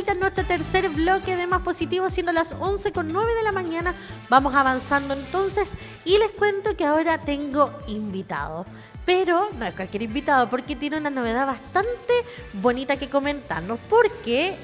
vuelta en nuestro tercer bloque de Más Positivo, siendo las 11:09 de la mañana. Vamos avanzando entonces y les cuento que ahora tengo invitado. Pero no es cualquier invitado, porque tiene una novedad bastante bonita que comentarnos, porque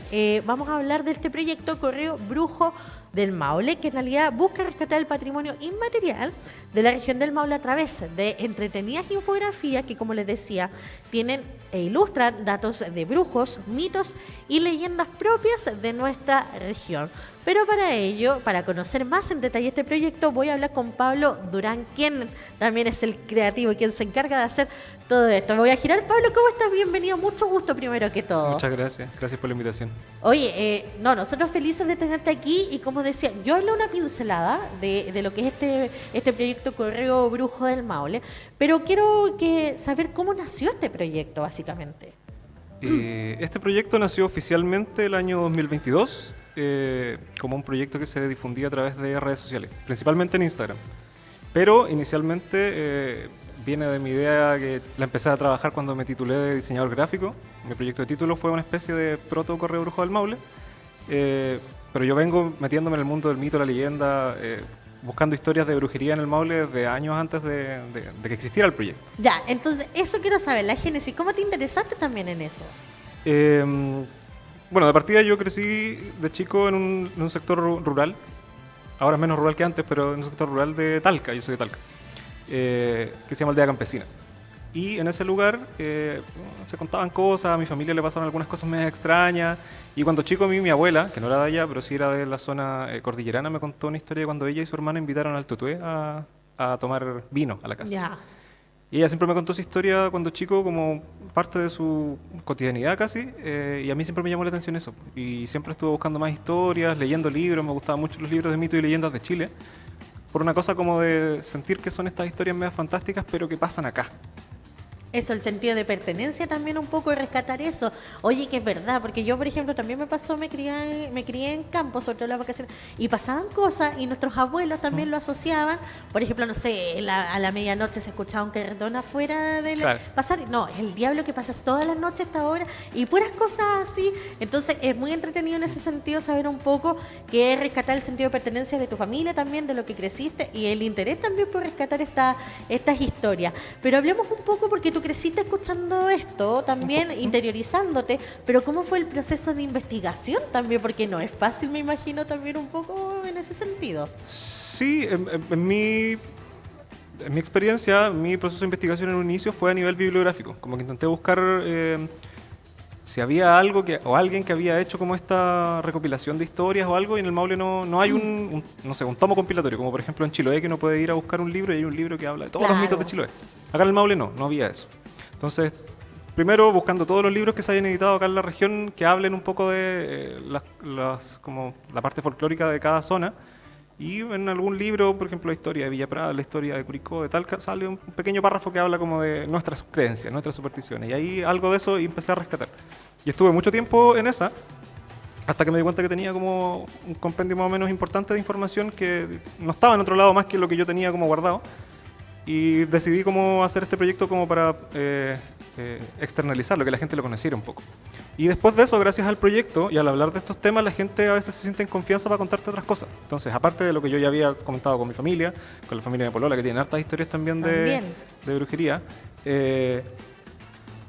vamos a hablar de este proyecto Correo Brujo del Maule, que en realidad busca rescatar el patrimonio inmaterial de la región del Maule a través de entretenidas infografías que, como les decía, tienen e ilustran datos de brujos, mitos y leyendas propias de nuestra región. Pero para ello, para conocer más en detalle este proyecto, voy a hablar con Pablo Durán, quien también es el creativo y quien se encarga de hacer todo esto. Me voy a girar. Pablo, ¿cómo estás? Bienvenido, mucho gusto primero que todo. Muchas gracias, gracias por la invitación. Oye, nosotros felices de tenerte aquí y como decía, yo hablé una pincelada de lo que es este proyecto Correo Brujo del Maule, pero quiero saber cómo nació este proyecto básicamente. Este proyecto nació oficialmente el año 2022 como un proyecto que se difundía a través de redes sociales, principalmente en Instagram. Pero inicialmente viene de mi idea que la empecé a trabajar cuando me titulé de diseñador gráfico. Mi proyecto de título fue una especie de proto Correo Brujo del Maule, pero yo vengo metiéndome en el mundo del mito, la leyenda, buscando historias de brujería en el Maule desde años antes de que existiera el proyecto. Ya, entonces eso quiero saber, la génesis, ¿cómo te interesaste también en eso? Bueno, de partida yo crecí de chico en un sector rural, ahora es menos rural que antes, pero en un sector rural de Talca, yo soy de Talca, que se llama Aldea Campesina. Y en ese lugar se contaban cosas, a mi familia le pasaron algunas cosas medio extrañas, y cuando chico a mí, mi abuela, que no era de allá, pero sí era de la zona cordillerana, me contó una historia de cuando ella y su hermana invitaron al Tutué a tomar vino a la casa. Ya. Y ella siempre me contó esa historia cuando chico como parte de su cotidianidad casi, y a mí siempre me llamó la atención eso. Y siempre estuve buscando más historias, leyendo libros, me gustaban mucho los libros de mitos y leyendas de Chile, por una cosa como de sentir que son estas historias medio fantásticas, pero que pasan acá. Eso, el sentido de pertenencia también un poco, de rescatar eso. Oye, que es verdad, porque yo, por ejemplo, también me pasó, me crié en campo, sobre todo en las vacaciones, y pasaban cosas y nuestros abuelos también lo asociaban. Por ejemplo, no sé, a la medianoche se escuchaba un carretón afuera del Claro. pasar. No, es el diablo que pasas todas las noches a esta hora y puras cosas así. Entonces, es muy entretenido en ese sentido saber un poco qué es rescatar el sentido de pertenencia de tu familia también, de lo que creciste y el interés también por rescatar estas historias. Pero hablemos un poco, porque tú creciste escuchando esto, también interiorizándote, pero ¿cómo fue el proceso de investigación también? Porque no es fácil, me imagino, también un poco en ese sentido. Sí, en mi experiencia, mi proceso de investigación en un inicio fue a nivel bibliográfico. Como que intenté buscar si había algo o alguien que había hecho como esta recopilación de historias o algo, y en el Maule no hay un tomo compilatorio, como por ejemplo en Chiloé, que uno puede ir a buscar un libro y hay un libro que habla de todos los mitos de Chiloé. Acá en el Maule no había eso. Entonces, primero buscando todos los libros que se hayan editado acá en la región que hablen un poco de como la parte folclórica de cada zona. Y en algún libro, por ejemplo, la historia de Villa Prada, la historia de Curicó, de Talca, sale un pequeño párrafo que habla como de nuestras creencias, nuestras supersticiones. Y ahí algo de eso y empecé a rescatar. Y estuve mucho tiempo en esa, hasta que me di cuenta que tenía como un compendio más o menos importante de información que no estaba en otro lado más que lo que yo tenía como guardado. Y decidí cómo hacer este proyecto como para externalizarlo, que la gente lo conociera un poco. Y después de eso, gracias al proyecto y al hablar de estos temas, la gente a veces se siente en confianza para contarte otras cosas. Entonces, aparte de lo que yo ya había comentado con mi familia, con la familia de Polola, que tiene hartas historias también de brujería,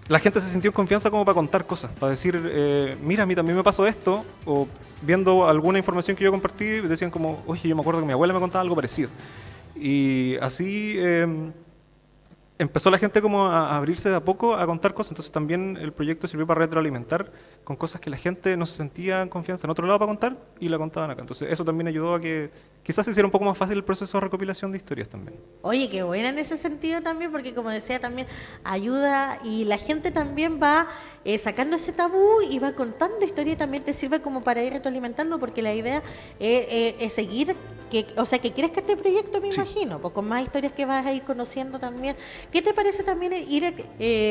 la gente se sintió en confianza como para contar cosas, para decir, mira, a mí también me pasó esto, o viendo alguna información que yo compartí, decían como, oye, yo me acuerdo que mi abuela me contaba algo parecido. Y así empezó la gente como a abrirse de a poco a contar cosas. Entonces también el proyecto sirvió para retroalimentar con cosas que la gente no se sentía en confianza en otro lado para contar y la contaban acá. Entonces eso también ayudó a que quizás se hiciera un poco más fácil el proceso de recopilación de historias también. Oye, qué buena en ese sentido también, porque como decía, también ayuda y la gente también va sacando ese tabú y va contando historia, y también te sirve como para ir retroalimentando, porque la idea es seguir, que crezca este proyecto, me imagino, pues con más historias que vas a ir conociendo también. ¿Qué te parece también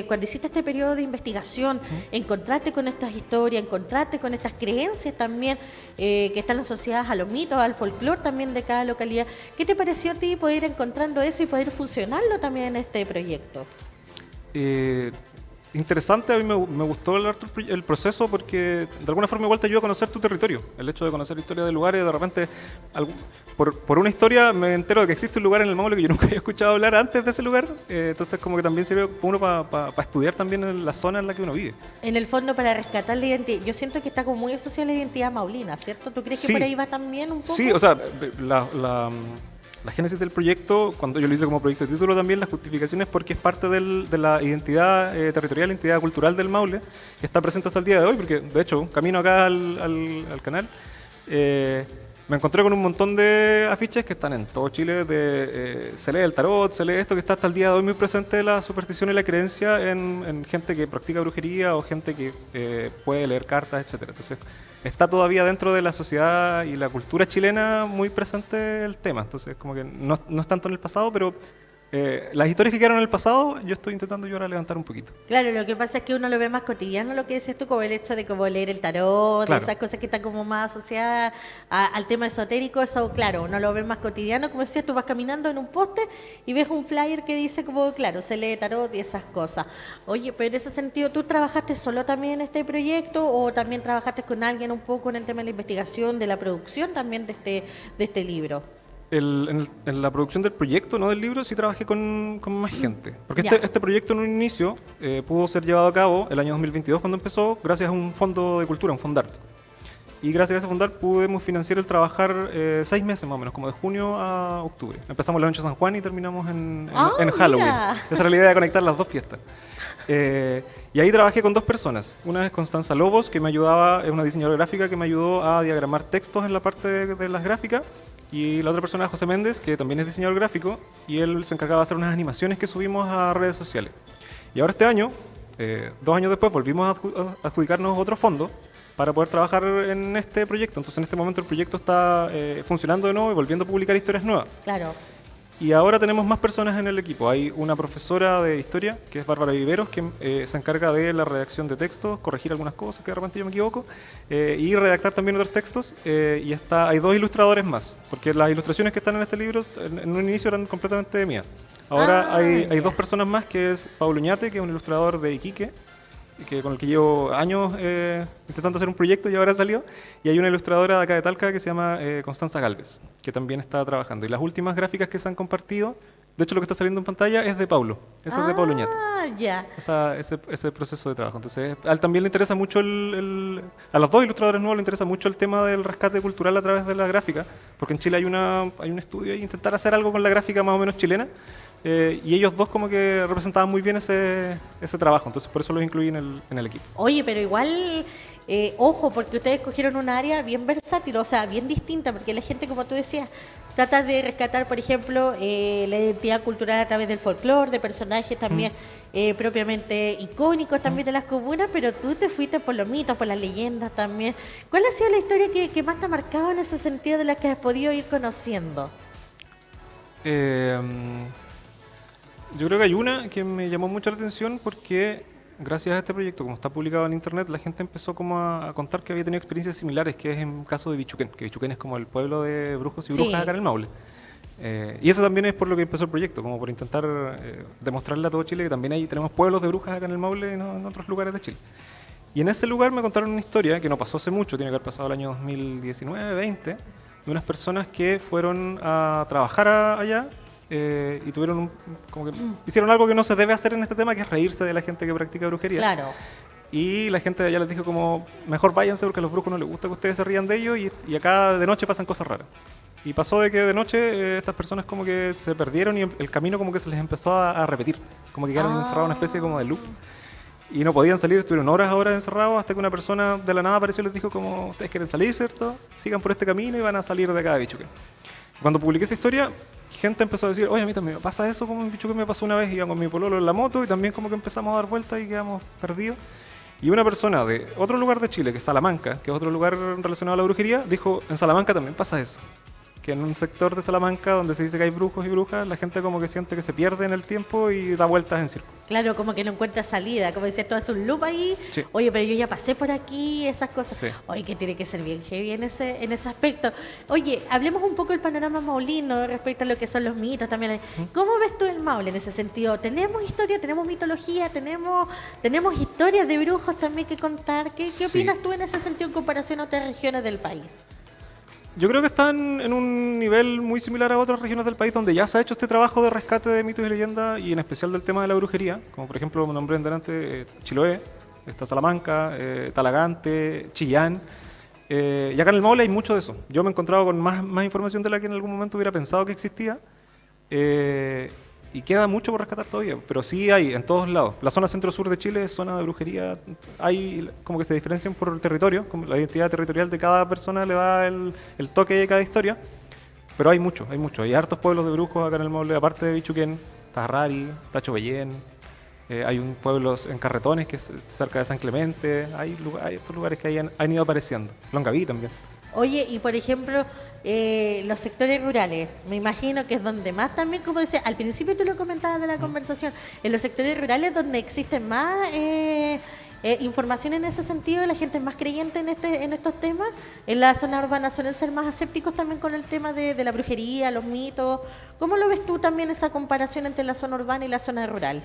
cuando hiciste este periodo de investigación, encontrarte con estas historias, encontrarte con estas creencias también que están asociadas a los mitos, al folclore también de cada localidad? ¿Qué te pareció a ti poder ir encontrando eso y poder fusionarlo también en este proyecto? interesante, a mí me gustó el proceso porque de alguna forma igual te ayuda a conocer tu territorio. El hecho de conocer la historia de lugares, de repente, por una historia me entero de que existe un lugar en el Maule que yo nunca había escuchado hablar antes de ese lugar. Entonces como que también sirve uno para estudiar también en la zona en la que uno vive. En el fondo, para rescatar la identidad, yo siento que está como muy asociada a la identidad maulina, ¿cierto? ¿Tú crees que Sí. por ahí va también un poco? Sí, o sea, la génesis del proyecto, cuando yo lo hice como proyecto de título también, la justificación es porque es parte de la identidad territorial, identidad cultural del Maule, que está presente hasta el día de hoy, porque de hecho, camino acá al canal, me encontré con un montón de afiches que están en todo Chile, se lee el tarot, se lee esto, que está hasta el día de hoy muy presente la superstición y la creencia en gente que practica brujería o gente que puede leer cartas, etcétera. Entonces, está todavía dentro de la sociedad y la cultura chilena muy presente el tema. Entonces, como que no es tanto en el pasado, pero las historias que quedaron en el pasado, yo estoy intentando yo ahora levantar un poquito. Claro, lo que pasa es que uno lo ve más cotidiano, lo que decías tú, como el hecho de como leer el tarot, Claro. esas cosas que están como más asociadas al tema esotérico, eso, claro, uno lo ve más cotidiano, como decías, tú vas caminando en un poste y ves un flyer que dice como, claro, se lee tarot y esas cosas. Oye, pero en ese sentido, ¿tú trabajaste solo también en este proyecto o también trabajaste con alguien un poco en el tema de la investigación, de la producción también de este libro? En la producción del proyecto, no del libro, sí trabajé con más gente. Porque Ya. este proyecto en un inicio pudo ser llevado a cabo el año 2022 cuando empezó, gracias a un fondo de cultura, un Fondart. Y gracias a ese Fondart pudimos financiar el trabajar 6 meses más o menos, como de junio a octubre. Empezamos la noche de San Juan y terminamos en Halloween. Mira. Esa era la idea de conectar las dos fiestas. Y ahí trabajé con 2 personas. Una es Constanza Lobos, que me ayudaba, es una diseñadora gráfica que me ayudó a diagramar textos en la parte de las gráficas. Y la otra persona es José Méndez, que también es diseñador gráfico, y él se encargaba de hacer unas animaciones que subimos a redes sociales. Y ahora este año, 2 años después, volvimos a adjudicarnos otro fondo para poder trabajar en este proyecto. Entonces en este momento el proyecto está funcionando de nuevo y volviendo a publicar historias nuevas. Claro. Y ahora tenemos más personas en el equipo. Hay una profesora de historia, que es Bárbara Viveros, que se encarga de la redacción de textos, corregir algunas cosas que de repente yo me equivoco, y redactar también otros textos. Y hay 2 ilustradores más, porque las ilustraciones que están en este libro en un inicio eran completamente mías. Ahora hay ya. 2 personas más, que es Pablo Uñate, que es un ilustrador de Iquique, con el que llevo años intentando hacer un proyecto y ahora salió. Y hay una ilustradora de acá de Talca que se llama Constanza Galvez, que también está trabajando. Y las últimas gráficas que se han compartido, de hecho lo que está saliendo en pantalla es de Paulo. Esa es de Pablo Uñate. Ya. Ese proceso de trabajo. Entonces, a él también le interesa mucho a los 2 ilustradores nuevos le interesa mucho el tema del rescate cultural a través de la gráfica, porque en Chile hay un estudio y intentar hacer algo con la gráfica más o menos chilena. Y ellos 2 como que representaban muy bien ese trabajo, entonces por eso los incluí en el equipo. Oye, pero igual, ojo, porque ustedes cogieron un área bien versátil, o sea, bien distinta, porque la gente, como tú decías, trata de rescatar, por ejemplo, la identidad cultural a través del folclore, de personajes también propiamente icónicos también de las comunas, pero tú te fuiste por los mitos, por las leyendas también. ¿Cuál ha sido la historia que más te ha marcado en ese sentido de la que has podido ir conociendo? Yo creo que hay una que me llamó mucho la atención porque gracias a este proyecto, como está publicado en internet, la gente empezó como a contar que había tenido experiencias similares, que es en caso de Bichuquén, que Bichuquén es como el pueblo de brujos y brujas Sí. acá en el Maule. Y eso también es por lo que empezó el proyecto, como por intentar demostrarle a todo Chile que también tenemos pueblos de brujas acá en el Maule y no en otros lugares de Chile. Y en ese lugar me contaron una historia que no pasó hace mucho, tiene que haber pasado el año 2019-20, de unas personas que fueron a trabajar allá y tuvieron como que hicieron algo que no se debe hacer en este tema, que es reírse de la gente que practica brujería. Claro. Y la gente de allá les dijo como, mejor váyanse porque a los brujos no les gusta que ustedes se rían de ellos y acá de noche pasan cosas raras. Y pasó de que de noche estas personas como que se perdieron y el camino como que se les empezó a repetir, como que quedaron encerrados en una especie como de loop. Y no podían salir, estuvieron horas encerrados hasta que una persona de la nada apareció y les dijo como, ustedes quieren salir, ¿cierto? Sigan por este camino y van a salir de acá de Bichuquén. Cuando publiqué esa historia, gente empezó a decir, oye, a mí también me pasa eso como en Bichuquén me pasó una vez, iba con mi pololo en la moto y también como que empezamos a dar vueltas y quedamos perdidos. Y una persona de otro lugar de Chile, que es Salamanca, que es otro lugar relacionado a la brujería, dijo, en Salamanca también pasa eso. que en un sector de Salamanca donde se dice que hay brujos y brujas, la gente como que siente que se pierde en el tiempo y da vueltas en círculo. Claro, como que no encuentra salida, como decías, tú haces un loop ahí, Sí. oye, pero yo ya pasé por aquí, esas cosas. Sí. Oye, que tiene que ser bien heavy en ese aspecto. Oye, hablemos un poco del panorama maulino respecto a lo que son los mitos también. ¿Cómo ves tú el Maule en ese sentido? ¿Tenemos historia, tenemos mitología, tenemos historias de brujos también que contar? ¿Qué Sí. opinas tú en ese sentido en comparación a otras regiones del país? Yo creo que están en un nivel muy similar a otras regiones del país donde ya se ha hecho este trabajo de rescate de mitos y leyendas y en especial del tema de la brujería, como por ejemplo, me nombré delante Chiloé, está Salamanca, Talagante, Chillán. Y acá en el Maule hay mucho de eso. Yo me he encontrado con más información de la que en algún momento hubiera pensado que existía. Y queda mucho por rescatar todavía, pero sí hay en todos lados. La zona centro-sur de Chile es zona de brujería. Hay como que se diferencian por territorio, como la identidad territorial de cada persona le da el toque de cada historia. Pero hay mucho, hay mucho. Hay hartos pueblos de brujos acá en el Maule, aparte de Bichuquén, Tarrari, Tacho Bellén. Hay un pueblo en Carretones que es cerca de San Clemente. Hay estos lugares que han ido apareciendo. Longaví también. Oye, y por ejemplo, los sectores rurales, me imagino que es donde más también, como decía, al principio tú lo comentabas de la conversación, en los sectores rurales donde existen más información en ese sentido, la gente es más creyente en estos temas, en la zona urbana suelen ser más escépticos también con el tema de la brujería, los mitos. ¿Cómo lo ves tú también esa comparación entre la zona urbana y la zona rural?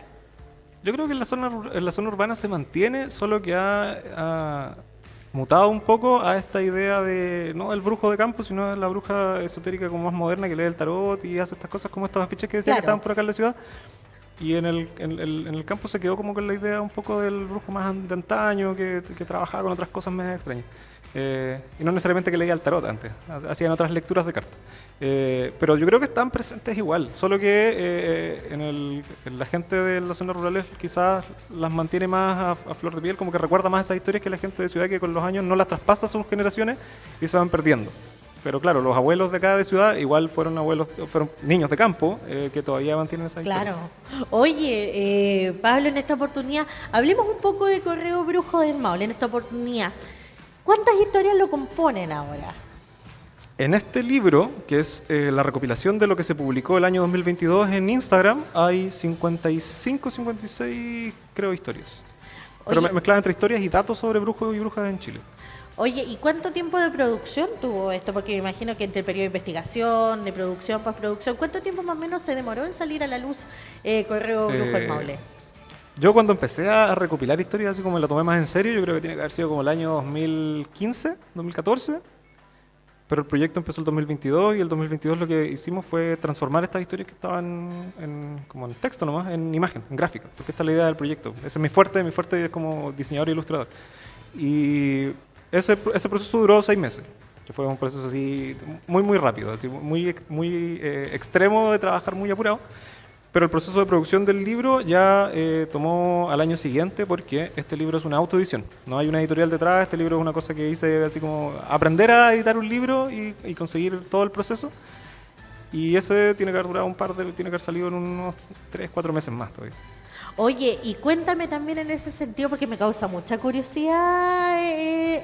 Yo creo que en la zona urbana se mantiene, solo que ha mutado un poco a esta idea de no del brujo de campo, sino de la bruja esotérica como más moderna que lee el tarot y hace estas cosas como estos afiches que decía que Claro. estaban por acá en la ciudad. Y en el campo se quedó como con la idea un poco del brujo más de antaño, que trabajaba con otras cosas más extrañas. Y no necesariamente que leía el tarot antes, hacían otras lecturas de cartas. Pero yo creo que están presentes igual, solo que en la gente de las zonas rurales quizás las mantiene más a flor de piel, como que recuerda más esas historias que la gente de ciudad que con los años no las traspasa a sus generaciones y se van perdiendo. Pero claro, los abuelos de acá de ciudad igual fueron niños de campo que todavía mantienen esa historia. Claro. Oye, Pablo, en esta oportunidad, hablemos un poco de Correo Brujo del Maule, en esta oportunidad. ¿Cuántas historias lo componen ahora? En este libro, que es la recopilación de lo que se publicó el año 2022 en Instagram, hay 55, 56, creo, historias. Pero Oye. mezcladas entre historias y datos sobre brujos y brujas en Chile. Oye, ¿y cuánto tiempo de producción tuvo esto? Porque me imagino que entre el periodo de investigación, de producción, postproducción, ¿cuánto tiempo más o menos se demoró en salir a la luz Correo Brujo del Maule? Yo cuando empecé a recopilar historias, así como me lo tomé más en serio, yo creo que tiene que haber sido como el año 2015, 2014. Pero el proyecto empezó el 2022 y el 2022 lo que hicimos fue transformar estas historias que estaban como en texto nomás, en imagen, en gráfica, porque esta es la idea del proyecto. Ese es mi fuerte es como diseñador e ilustrador. Y ese proceso duró 6 meses, que fue un proceso así muy rápido, así muy extremo de trabajar muy apurado. Pero el proceso de producción del libro ya tomó al año siguiente porque este libro es una autoedición. No hay una editorial detrás, este libro es una cosa que hice así como aprender a editar un libro y conseguir todo el proceso. Y ese tiene que haber durado tiene que haber salido en unos 3, 4 meses más todavía. Oye, y cuéntame también en ese sentido, porque me causa mucha curiosidad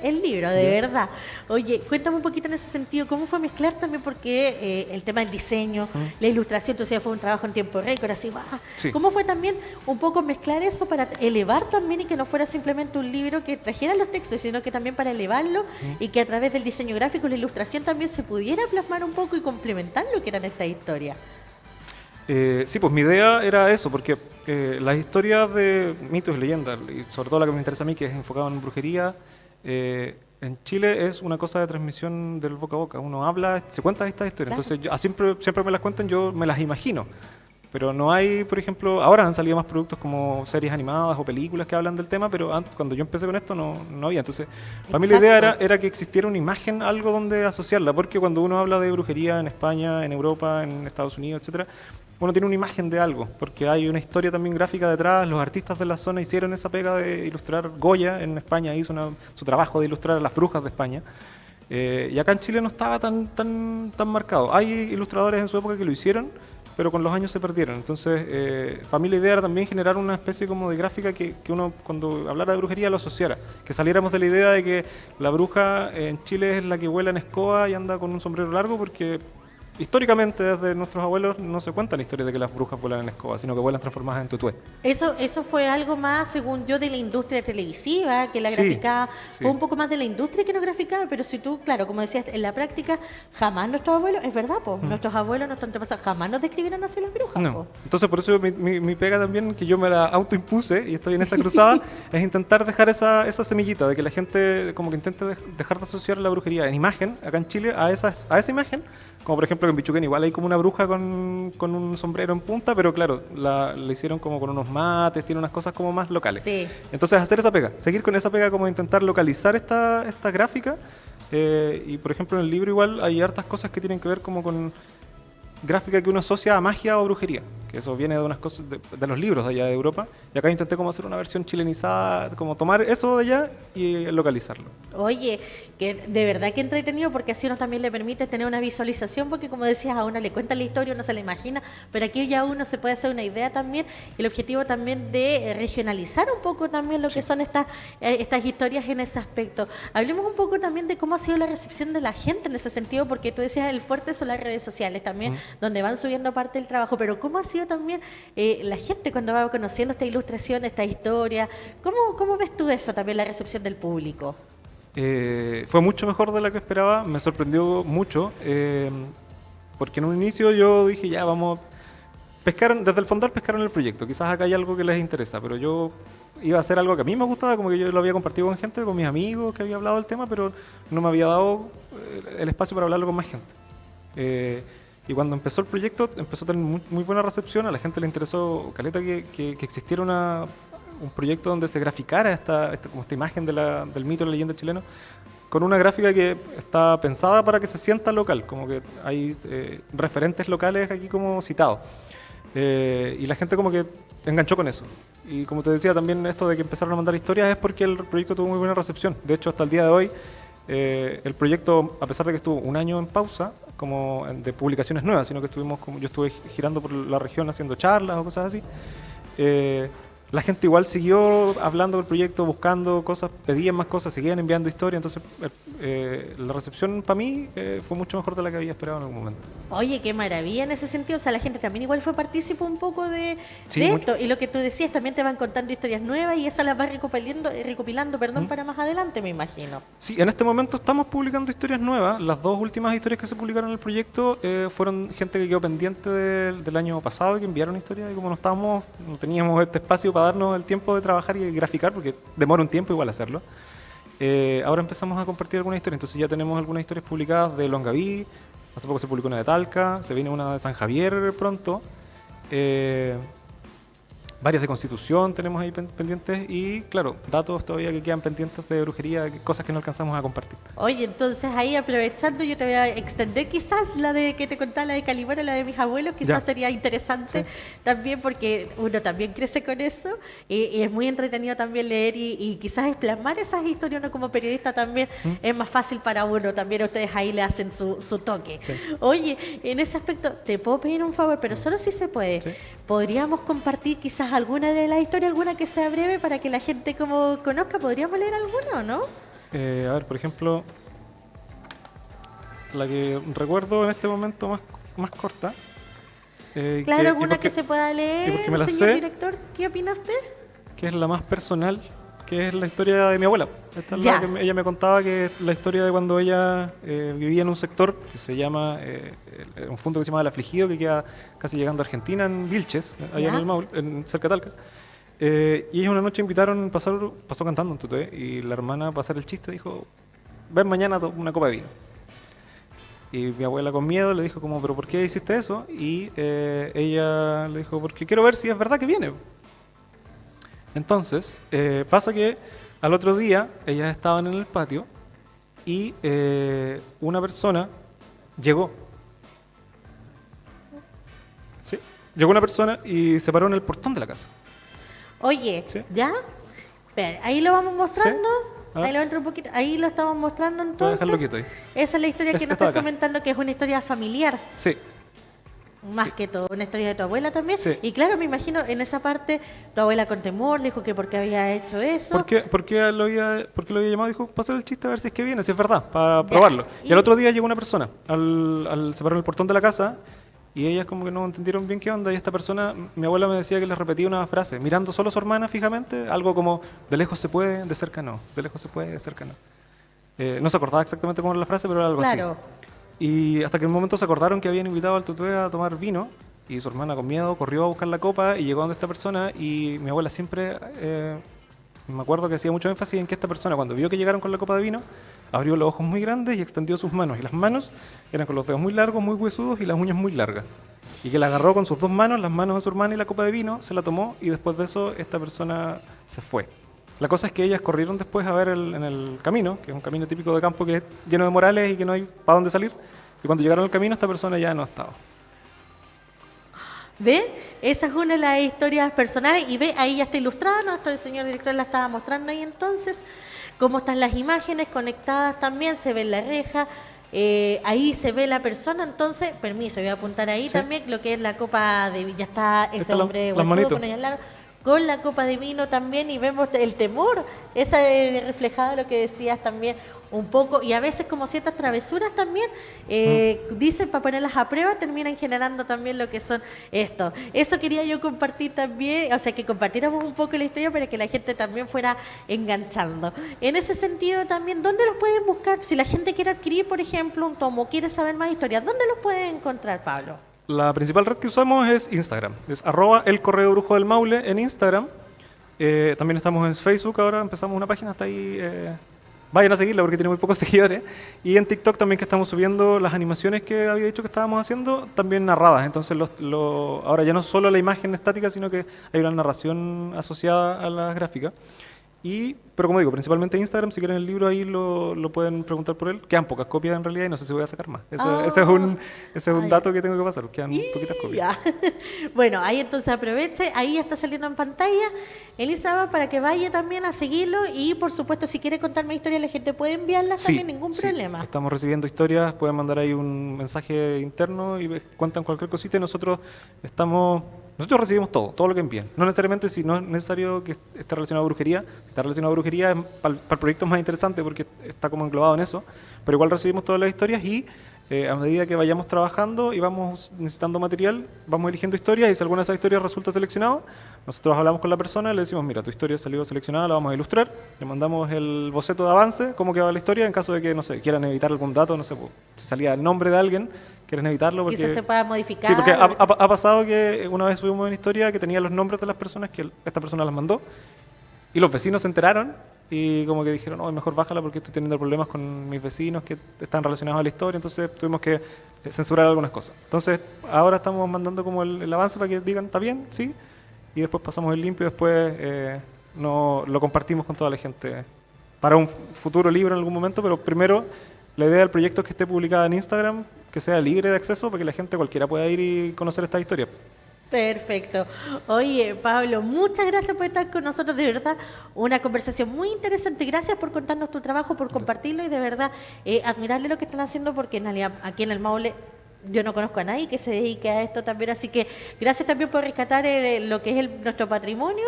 el libro, de verdad. Oye, cuéntame un poquito en ese sentido, ¿cómo fue mezclar también? Porque el tema del diseño, la ilustración, tú decías, fue un trabajo en tiempo récord, así, ¡guau! Sí. ¿Cómo fue también un poco mezclar eso para elevar también y que no fuera simplemente un libro que trajera los textos, sino que también para elevarlo y que a través del diseño gráfico y la ilustración también se pudiera plasmar un poco y complementar lo que eran estas historias? Sí, pues mi idea era eso, porque las historias de mitos y leyendas, y sobre todo la que me interesa a mí, que es enfocada en brujería, en Chile es una cosa de transmisión del boca a boca. Uno habla, se cuenta estas historias. Claro. Entonces, siempre me las cuentan, yo me las imagino. Pero no hay, por ejemplo, ahora han salido más productos como series animadas o películas que hablan del tema, pero antes, cuando yo empecé con esto no había. Entonces, para mí la idea era que existiera una imagen, algo donde asociarla, porque cuando uno habla de brujería en España, en Europa, en Estados Unidos, etcétera, uno tiene una imagen de algo, porque hay una historia también gráfica detrás. Los artistas de la zona hicieron esa pega de ilustrar. Goya en España hizo su trabajo de ilustrar a las brujas de España. Y acá en Chile no estaba tan marcado. Hay ilustradores en su época que lo hicieron, pero con los años se perdieron. Entonces, para mí la idea era también generar una especie como de gráfica que uno cuando hablara de brujería lo asociara, que saliéramos de la idea de que la bruja en Chile es la que vuela en escoba y anda con un sombrero largo, porque históricamente desde nuestros abuelos no se cuentan historias de que las brujas vuelan en escoba, sino que vuelan transformadas en tutué. Eso fue algo más, según yo, de la industria televisiva, que la Sí, graficaba, sí. fue un poco más de la industria que no graficaba, pero si tú, claro, como decías, en la práctica, jamás nuestros abuelos, es verdad, pues, nuestros abuelos, nuestros antepasados, jamás nos describieron así las brujas, No. po. Entonces, por eso mi pega también, que yo me la autoimpuse y estoy en esa cruzada, es intentar dejar esa semillita de que la gente como que intente dejar de asociar la brujería en imagen, acá en Chile, a esa imagen. Como por ejemplo que en Bichuquén igual hay como una bruja con un sombrero en punta, pero claro, la hicieron como con unos mates, tiene unas cosas como más locales. Sí. Entonces hacer esa pega, seguir con esa pega como intentar localizar esta gráfica. Y por ejemplo en el libro igual hay hartas cosas que tienen que ver como con gráfica que uno asocia a magia o brujería, que eso viene de unas cosas de los libros de allá de Europa, y acá intenté como hacer una versión chilenizada, como tomar eso de allá y localizarlo. Oye, que de verdad que entretenido, porque así uno también le permite tener una visualización, porque como decías, a uno le cuenta la historia, uno se la imagina, pero aquí ya uno se puede hacer una idea también, el objetivo también de regionalizar un poco también lo que son estas historias en ese aspecto. Hablemos un poco también de cómo ha sido la recepción de la gente en ese sentido, porque tú decías, el fuerte son las redes sociales también, donde van subiendo parte del trabajo, pero cómo ha sido también la gente cuando va conociendo esta ilustración, esta historia, ¿cómo ves tú eso también, la recepción del público? Fue mucho mejor de la que esperaba, me sorprendió mucho, porque en un inicio yo dije, ya vamos, pescaron, desde el Fondar pescaron el proyecto, quizás acá hay algo que les interesa, pero yo iba a hacer algo que a mí me gustaba, como que yo lo había compartido con gente, con mis amigos que había hablado del tema, pero no me había dado el espacio para hablarlo con más gente. Y cuando empezó el proyecto, empezó a tener muy buena recepción, a la gente le interesó, caleta, que existiera un proyecto donde se graficara como esta imagen del mito de la leyenda chileno, con una gráfica que está pensada para que se sienta local, como que hay referentes locales aquí como citados. Y la gente como que enganchó con eso. Y como te decía, también esto de que empezaron a mandar historias es porque el proyecto tuvo muy buena recepción. De hecho, hasta el día de hoy, el proyecto, a pesar de que estuvo un año en pausa, como de publicaciones nuevas, sino que yo estuve girando por la región haciendo charlas o cosas así, la gente igual siguió hablando del proyecto, buscando cosas, pedían más cosas, seguían enviando historias, entonces la recepción para mí fue mucho mejor de la que había esperado en algún momento. Oye, qué maravilla en ese sentido, o sea, la gente también igual fue partícipe un poco de Sí, esto, y lo que tú decías, también te van contando historias nuevas y esas las vas recopilando, para más adelante, me imagino. Sí, en este momento estamos publicando historias nuevas. Las dos últimas historias que se publicaron en el proyecto fueron gente que quedó pendiente del año pasado y que enviaron historias, y como no teníamos este espacio para darnos el tiempo de trabajar y graficar, porque demora un tiempo igual hacerlo, ahora empezamos a compartir algunas historias. Entonces ya tenemos algunas historias publicadas de Longaví, hace poco se publicó una de Talca, se viene una de San Javier pronto, varias de Constitución tenemos ahí pendientes, y claro, datos todavía que quedan pendientes de brujería, cosas que no alcanzamos a compartir. Oye, entonces ahí aprovechando, yo te voy a extender quizás la de que te contaba, la de Calibora, la de mis abuelos, quizás Ya. sería interesante también, porque uno también crece con eso, y es muy entretenido también leer y quizás plasmar esas historias. Uno como periodista también es más fácil para uno, también ustedes ahí le hacen su toque. Sí. Oye, en ese aspecto, te puedo pedir un favor, pero solo si se puede. Sí. ¿Podríamos compartir quizás alguna de las historias, alguna que sea breve para que la gente como conozca? ¿Podríamos leer alguna o no? A ver, por ejemplo, la que recuerdo en este momento más corta. Claro, y alguna porque- que se pueda y leer, porque me la señor sé. director. ¿Qué opina usted? Que es la más personal, que es la historia de mi abuela. Esta es Ya. la que ella me contaba, que es la historia de cuando ella vivía en un sector que se llama, un fondo que se llama El Afligido, que queda casi llegando a Argentina, en Vilches, allá Ya. en el Maule, cerca de Talca. Y ellos una noche invitaron, pasó cantando en Tutué, y la hermana, para hacer el chiste, dijo, ven mañana una copa de vino. Y mi abuela con miedo le dijo como, ¿pero por qué hiciste eso? Y ella le dijo, porque quiero ver si es verdad que viene. Entonces, pasa que al otro día ellas estaban en el patio y una persona llegó. ¿Sí? Llegó una persona y se paró en el portón de la casa. Oye, Sí. ¿ya? Espera, ahí lo vamos mostrando. A ver. Ahí lo entro un poquito. Ahí lo estamos mostrando Voy a dejarlo entonces. quieto ahí. Esa es la historia Es que nos esta de estás acá. comentando, que es una historia familiar. Sí. Más Sí. que todo, una historia de tu abuela también. Sí. Y claro, me imagino en esa parte, tu abuela con temor dijo que por qué había hecho eso. ¿Por qué lo había llamado? Dijo, pasar el chiste a ver si es que viene, si es verdad, para Ya, probarlo. Y y- al otro día llegó una persona, se paró en el portón de la casa, y ellas como que no entendieron bien qué onda, y esta persona, mi abuela me decía que les repetía una frase, mirando solo a su hermana fijamente, algo como, de lejos se puede, de cerca no, de lejos se puede, de cerca no. No se acordaba exactamente cómo era la frase, pero era algo Claro. así. Y hasta que en un momento se acordaron que habían invitado al tutué a tomar vino, y su hermana con miedo corrió a buscar la copa y llegó donde esta persona, y mi abuela siempre, me acuerdo que hacía mucho énfasis en que esta persona, cuando vio que llegaron con la copa de vino, abrió los ojos muy grandes y extendió sus manos, y las manos eran con los dedos muy largos, muy huesudos y las uñas muy largas. Y que la agarró con sus dos manos, las manos de su hermana y la copa de vino, se la tomó, y después de eso esta persona se fue. La cosa es que ellas corrieron después a ver en el camino, que es un camino típico de campo que es lleno de morales y que no hay para dónde salir. Y cuando llegaron al camino, esta persona ya no estaba. ¿Ve? Esa es una de las historias personales y ve, ahí ya está ilustrada, nuestro señor director la estaba mostrando ahí entonces, cómo están las imágenes conectadas también, se ve en la reja, ahí se ve la persona, entonces, permiso, voy a apuntar ahí Sí. también lo que es la copa de ya está ese Está la- hombre las huesudo manitos. con ella al lado, con la copa de vino también y vemos el temor, esa reflejada lo que decías también un poco y a veces como ciertas travesuras también dicen para ponerlas a prueba terminan generando también lo que son esto. Eso quería yo compartir también, o sea que compartiéramos un poco la historia para que la gente también fuera enganchando. En ese sentido también, ¿dónde los pueden buscar? Si la gente quiere adquirir, por ejemplo, un tomo, quiere saber más historias, ¿dónde los pueden encontrar, Pablo? La principal red que usamos es Instagram. Es @elcorreobrujodelmaule en Instagram. También estamos en Facebook ahora, empezamos una página, está ahí. Vayan a seguirla porque tiene muy pocos seguidores. Y en TikTok también que estamos subiendo las animaciones que había dicho que estábamos haciendo, también narradas. Entonces ahora ya no solo la imagen estática, sino que hay una narración asociada a las gráficas. Pero como digo, principalmente Instagram, si quieren el libro ahí lo pueden preguntar por él. Quedan pocas copias en realidad y no sé si voy a sacar más. Ese es un dato que tengo que pasar, quedan poquitas copias. Ya. Bueno, ahí entonces aproveche, ahí ya está saliendo en pantalla el Instagram para que vaya también a seguirlo y por supuesto si quiere contarme historias la gente puede enviarlas también, ningún sí, problema. estamos recibiendo historias, pueden mandar ahí un mensaje interno y cuentan cualquier cosita y nosotros recibimos todo lo que envíen. No necesariamente si no es necesario que esté relacionado a brujería. Si está relacionado a brujería, para el proyecto es más interesante porque está como englobado en eso. Pero igual recibimos todas las historias y a medida que vayamos trabajando y vamos necesitando material, vamos eligiendo historias y si alguna de esas historias resulta seleccionada, nosotros hablamos con la persona y le decimos, mira, tu historia salió seleccionada, la vamos a ilustrar, le mandamos el boceto de avance, cómo queda la historia, en caso de que, no sé, quieran evitar algún dato, no sé, si salía el nombre de alguien, quieren evitarlo porque... Quizás se pueda modificar. Sí, porque ha pasado que una vez subimos una historia que tenía los nombres de las personas que esta persona las mandó y los vecinos se enteraron y como que dijeron, no, mejor bájala porque estoy teniendo problemas con mis vecinos que están relacionados a la historia, entonces tuvimos que censurar algunas cosas. Entonces ahora estamos mandando como el avance para que digan, está bien, sí, y después pasamos el limpio y después lo compartimos con toda la gente para un futuro libro en algún momento, pero primero la idea del proyecto es que esté publicada en Instagram, que sea libre de acceso para que la gente cualquiera pueda ir y conocer esta historia. Perfecto. Oye, Pablo, muchas gracias por estar con nosotros, de verdad, una conversación muy interesante. Gracias por contarnos tu trabajo, por compartirlo y de verdad admirarle lo que están haciendo porque en realidad aquí en el Maule yo no conozco a nadie que se dedique a esto también, así que gracias también por rescatar lo que es nuestro patrimonio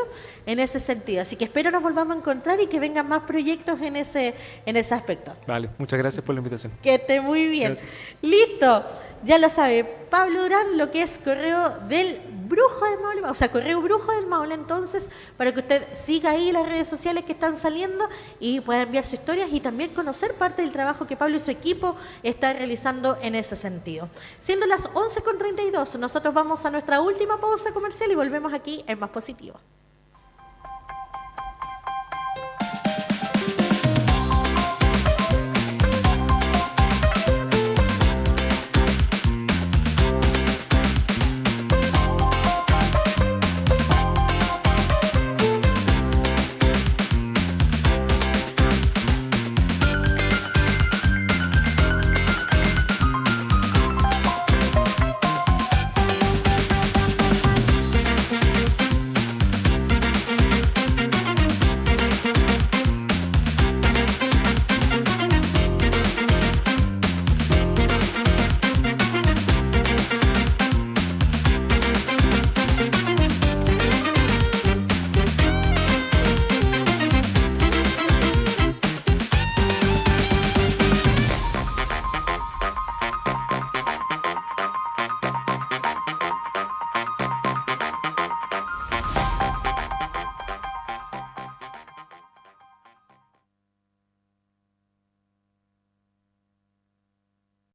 en ese sentido. Así que espero nos volvamos a encontrar y que vengan más proyectos en ese aspecto. Vale, muchas gracias por la invitación. Que esté muy bien. Gracias. Listo, ya lo sabe, Pablo Durán, lo que es Correo del Brujo del Maule, o sea, Correo Brujo del Maule, entonces, para que usted siga ahí las redes sociales que están saliendo y pueda enviar sus historias y también conocer parte del trabajo que Pablo y su equipo están realizando en ese sentido. Siendo las 11:32, nosotros vamos a nuestra última pausa comercial y volvemos aquí en Más Positivo.